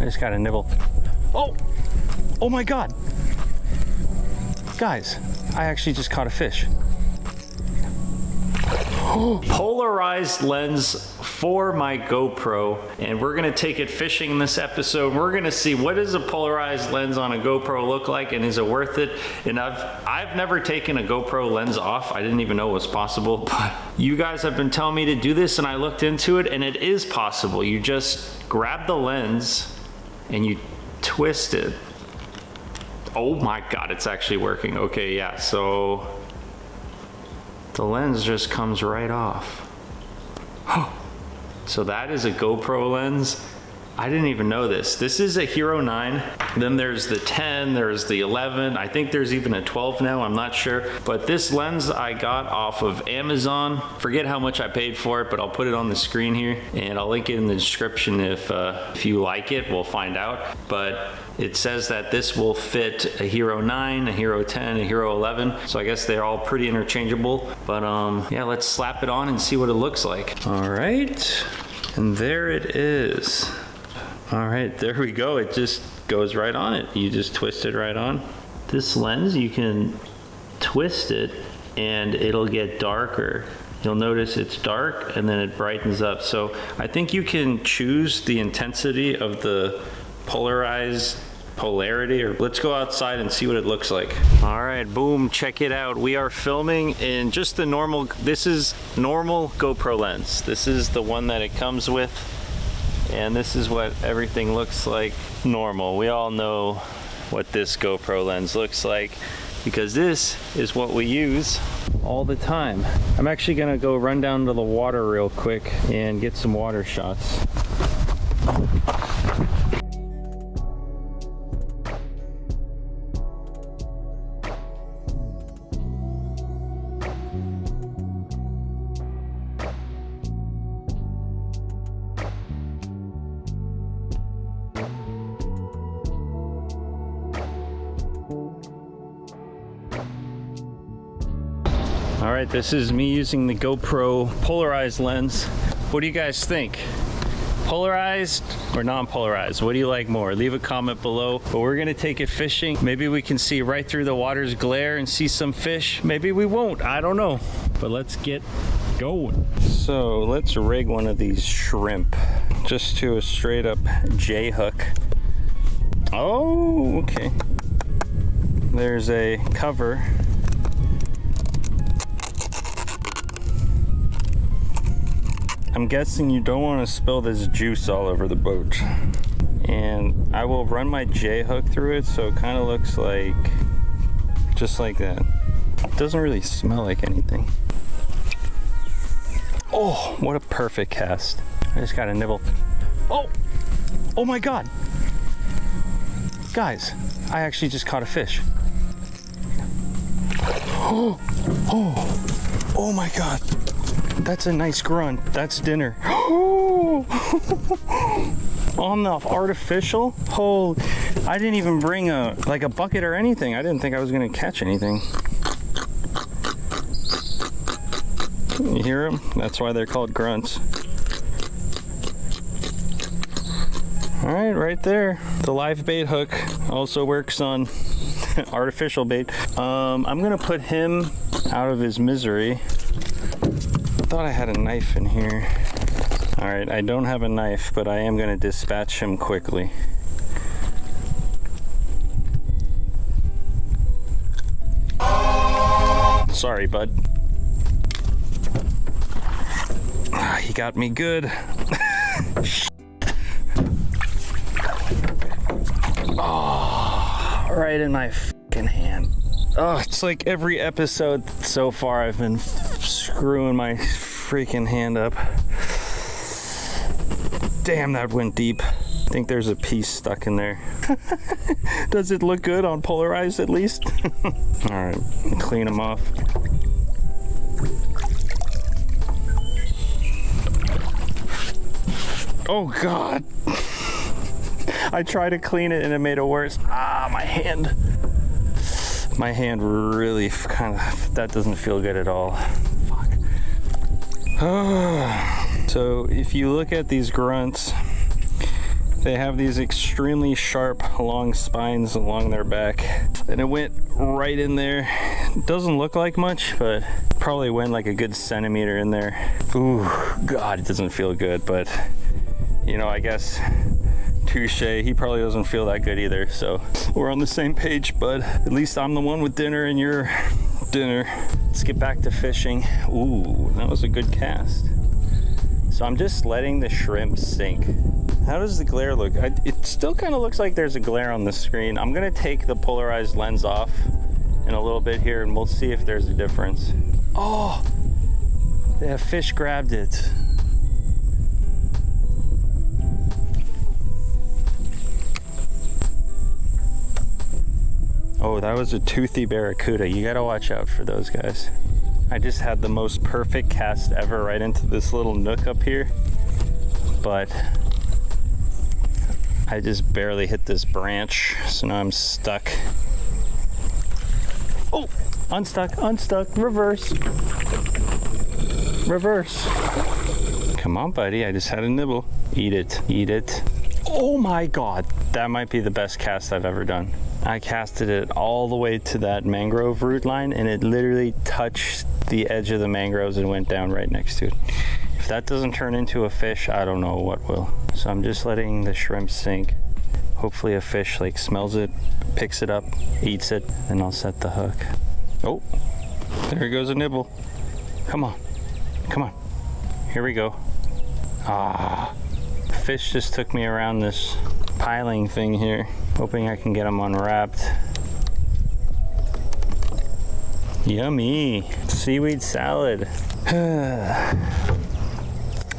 I just got a nibble. Oh! Oh my God! Guys, I actually just caught a fish. Polarized lens for my GoPro, and we're gonna take it fishing in this episode. We're gonna see what does a polarized lens on a GoPro look like, and is it worth it? And I've never taken a GoPro lens off. I didn't even know it was possible, but you guys have been telling me to do this, and I looked into it, and it is possible. You just grab the lens and you twist it. Oh my God, it's actually working. Okay, yeah, so the lens just comes right off. So that is a GoPro lens. I didn't even know this. This is a Hero 9. Then there's the 10, there's the 11. I think there's even a 12 now, I'm not sure. But this lens I got off of Amazon. Forget how much I paid for it, but I'll put it on the screen here and I'll link it in the description if you like it, we'll find out. But it says that this will fit a Hero 9, a Hero 10, a Hero 11. So I guess they're all pretty interchangeable. But yeah, let's slap it on and see what it looks like. All right, and there it is. All right, there we go. It just goes right on it. You just twist it right on. This lens, you can twist it and it'll get darker. You'll notice it's dark and then it brightens up. So I think you can choose the intensity of the polarity, or let's go outside and see what it looks like. All right, boom, check it out. We are filming in just the normal, this is normal GoPro lens. This is the one that it comes with. And this is what everything looks like normal. We all know what this GoPro lens looks like because this is what we use all the time. I'm actually gonna go run down to the water real quick and get some water shots. All right, this is me using the GoPro polarized lens. What do you guys think? Polarized or non-polarized? What do you like more? Leave a comment below. But we're gonna take it fishing. Maybe we can see right through the water's glare and see some fish. Maybe we won't, I don't know. But let's get going. So let's rig one of these shrimp just to a straight up J hook. Oh, okay. There's a cover. I'm guessing you don't want to spill this juice all over the boat. And I will run my J hook through it so it kind of looks like, just like that. It doesn't really smell like anything. Oh, what a perfect cast. I just got a nibble. Oh, oh my God. Guys, I actually just caught a fish. Oh, oh, oh my God. That's a nice grunt. That's dinner. On the artificial? Oh, I didn't even bring a bucket or anything. I didn't think I was gonna catch anything. You hear them? That's why they're called grunts. All right, right there. The live bait hook also works on artificial bait. I'm gonna put him out of his misery. I thought I had a knife in here. All right, I don't have a knife, but I am gonna dispatch him quickly. Sorry, bud. He got me good. Oh, right in my fucking hand. Oh, it's like every episode so far I've been screwing my freaking hand up. Damn, that went deep. I think there's a piece stuck in there. Does it look good on polarized at least? All right, clean them off. Oh God. I tried to clean it and it made it worse. Ah, my hand. My hand really kind of, that doesn't feel good at all. Fuck. So if you look at these grunts, They have these extremely sharp, long spines along their back. And it went right in there. It doesn't look like much, but probably went like a good centimeter in there. Ooh, God, it doesn't feel good, but you know, I guess touche. He probably doesn't feel that good either, so we're on the same page, but at least I'm the one with dinner and you're dinner. Let's get back to fishing. Ooh, that was a good cast. So I'm just letting the shrimp sink. How does the glare look? It still kind of looks like there's a glare on the screen. I'm gonna take the polarized lens off in a little bit here and we'll see if there's a difference. Oh, the fish grabbed it. Oh, that was a toothy barracuda. You gotta watch out for those guys. I just had the most perfect cast ever right into this little nook up here, but I just barely hit this branch, so now I'm stuck. Oh, unstuck, reverse. Reverse. Come on, buddy, I just had a nibble. Eat it, eat it. Oh my God, that might be the best cast I've ever done. I casted it all the way to that mangrove root line and it literally touched the edge of the mangroves and went down right next to it. If that doesn't turn into a fish, I don't know what will. So I'm just letting the shrimp sink. Hopefully a fish like smells it, picks it up, eats it, and I'll set the hook. Oh, there goes a nibble. Come on, come on. Here we go. Ah, the fish just took me around this piling thing here, hoping I can get them unwrapped. Yummy, seaweed salad.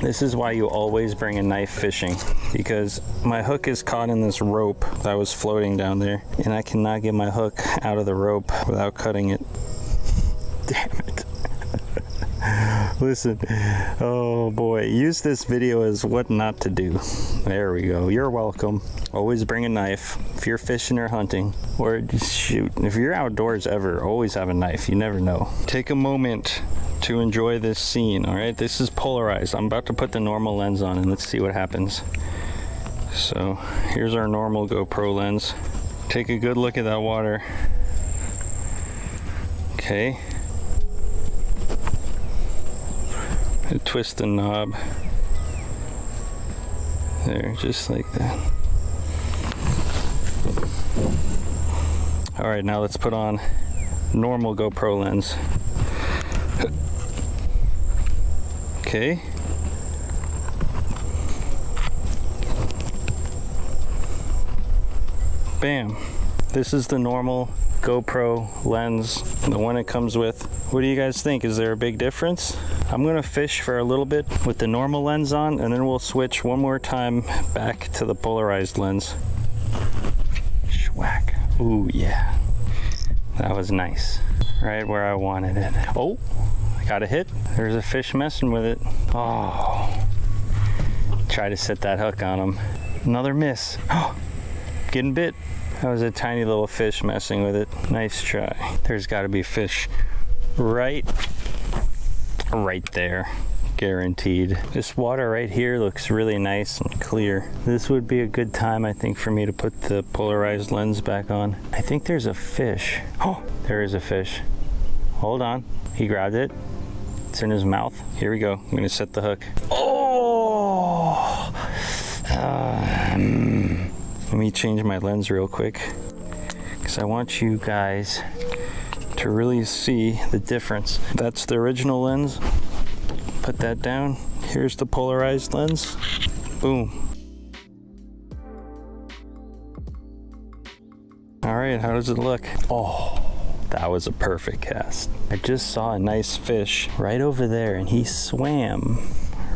This is why you always bring a knife fishing, because my hook is caught in this rope that was floating down there, and I cannot get my hook out of the rope without cutting it. Damn it. Listen, oh boy, use this video as what not to do. There we go, you're welcome. Always bring a knife if you're fishing or hunting, or just shoot. If you're outdoors ever, always have a knife, you never know. Take a moment to enjoy this scene, all right? This is polarized. I'm about to put the normal lens on and let's see what happens. So here's our normal GoPro lens. Take a good look at that water. Okay. Twist the knob. There, just like that. All right, now let's put on normal GoPro lens. Okay. Bam. This is the normal GoPro lens, the one it comes with. What do you guys think? Is there a big difference? I'm gonna fish for a little bit with the normal lens on, and then we'll switch one more time back to the polarized lens. Schwack. Ooh, yeah. That was nice. Right where I wanted it. Oh, I got a hit. There's a fish messing with it. Oh. Try to set that hook on him. Another miss. Oh, getting bit. That was a tiny little fish messing with it. Nice try. There's gotta be fish right there. Guaranteed. This water right here looks really nice and clear. This would be a good time, I think, for me to put the polarized lens back on. I think there's a fish. Oh, there is a fish. Hold on. He grabbed it. It's in his mouth. Here we go. I'm gonna set the hook. Oh! Let me change my lens real quick, because I want you guys to really see the difference. That's the original lens. Put that down. Here's the polarized lens. Boom. All right, how does it look? Oh, that was a perfect cast. I just saw a nice fish right over there and he swam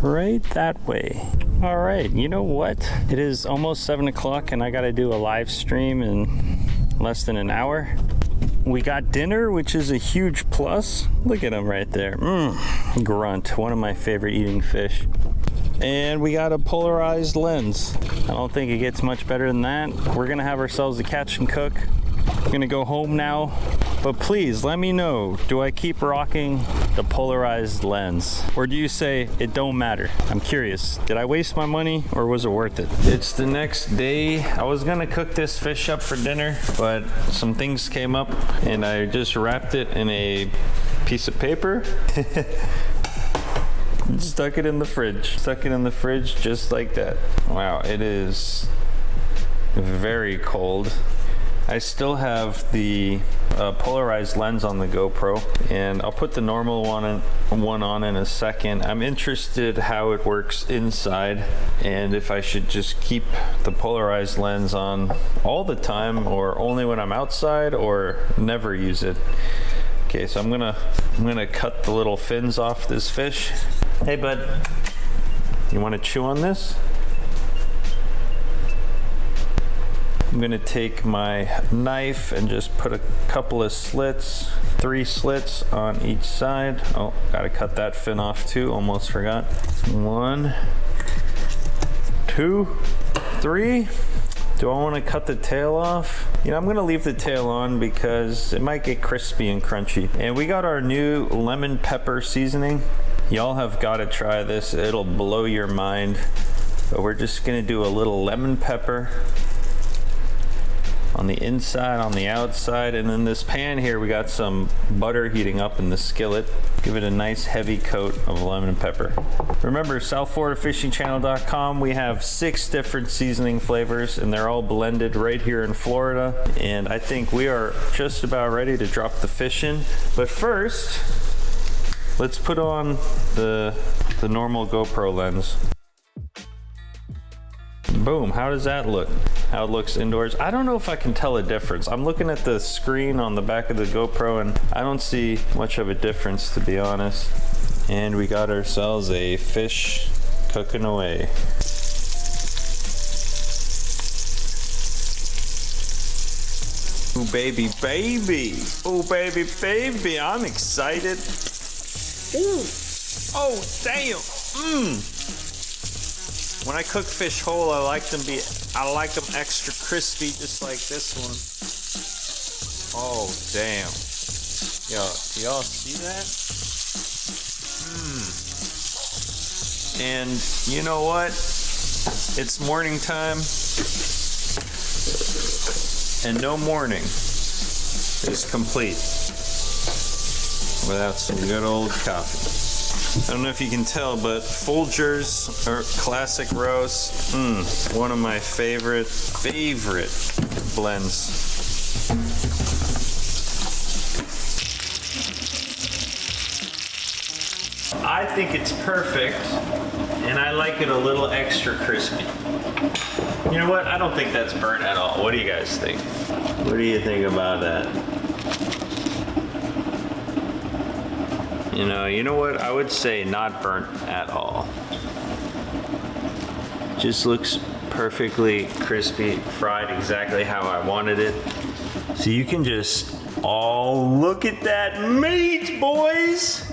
right that way. All right, you know what? It is almost 7 o'clock and I gotta do a live stream in less than an hour. We got dinner, which is a huge plus. Look at him right there. Grunt, one of my favorite eating fish. And we got a polarized lens. I don't think it gets much better than that. We're gonna have ourselves a catch and cook. We're gonna go home now, but please let me know, do I keep rocking the polarized lens? Or do you say it don't matter? I'm curious. Did I waste my money or was it worth it? It's the next day. I was gonna cook this fish up for dinner, but some things came up and I just wrapped it in a piece of paper. Stuck it in the fridge. Stuck it in the fridge just like that. Wow, it is very cold. I still have the polarized lens on the GoPro, and I'll put the normal one on in a second. I'm interested how it works inside and if I should just keep the polarized lens on all the time or only when I'm outside or never use it. Okay, so I'm gonna cut the little fins off this fish. Hey bud, you wanna chew on this? I'm gonna take my knife and just put a couple of slits, 3 slits on each side. Oh, gotta cut that fin off too, almost forgot. 1, 2, 3. Do I wanna cut the tail off? You know, I'm gonna leave the tail on because it might get crispy and crunchy. And we got our new lemon pepper seasoning. Y'all have gotta try this, it'll blow your mind. But we're just gonna do a little lemon pepper on the inside, on the outside, and in this pan here we got some butter heating up in the skillet. Give it a nice heavy coat of lemon pepper. Remember, SouthFloridaFishingChannel.com, we have 6 different seasoning flavors and they're all blended right here in Florida. And I think we are just about ready to drop the fish in. But first, let's put on the normal GoPro lens. Boom, how does that look? How it looks indoors. I don't know if I can tell a difference. I'm looking at the screen on the back of the GoPro and I don't see much of a difference, to be honest. And we got ourselves a fish cooking away. Oh baby, baby. Oh baby, baby. I'm excited. Ooh. Oh damn. When I cook fish whole, I like them extra crispy, just like this one. Oh damn! Yo, do y'all see that? And you know what? It's morning time, and no morning is complete without some good old coffee. I don't know if you can tell, but Folgers or Classic Roast, one of my favorite blends. I think it's perfect, and I like it a little extra crispy. You know what? I don't think that's burnt at all. What do you guys think? What do you think about that? You know what? I would say not burnt at all. Just looks perfectly crispy, fried exactly how I wanted it. So you can just, look at that meat, boys!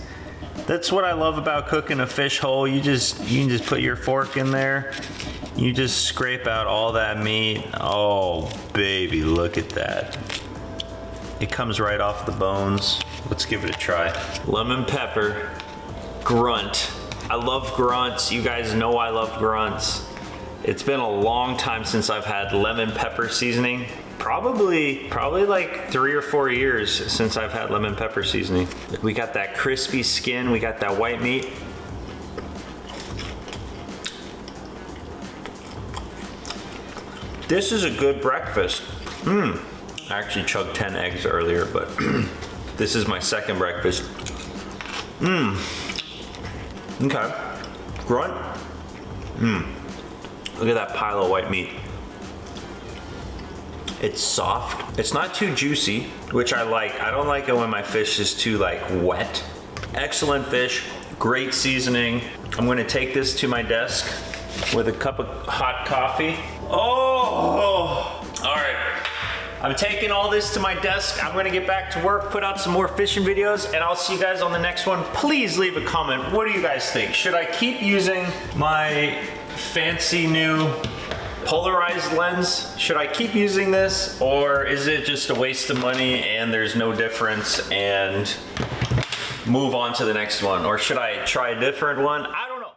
That's what I love about cooking a fish whole. You can just put your fork in there. You just scrape out all that meat. Oh, baby, look at that. It comes right off the bones. Let's give it a try. Lemon pepper, grunt. I love grunts. You guys know I love grunts. It's been a long time since I've had lemon pepper seasoning. Probably like 3 or 4 years since I've had lemon pepper seasoning. We got that crispy skin, we got that white meat. This is a good breakfast. I actually chugged 10 eggs earlier, but this is my second breakfast. Okay. Grunt. Look at that pile of white meat. It's soft. It's not too juicy, which I like. I don't like it when my fish is too wet. Excellent fish, great seasoning. I'm gonna take this to my desk with a cup of hot coffee. Oh, all right. I'm taking all this to my desk. I'm gonna get back to work, put out some more fishing videos, and I'll see you guys on the next one. Please leave a comment. What do you guys think? Should I keep using my fancy new polarized lens? Should I keep using this, or is it just a waste of money and there's no difference and move on to the next one? Or should I try a different one? I don't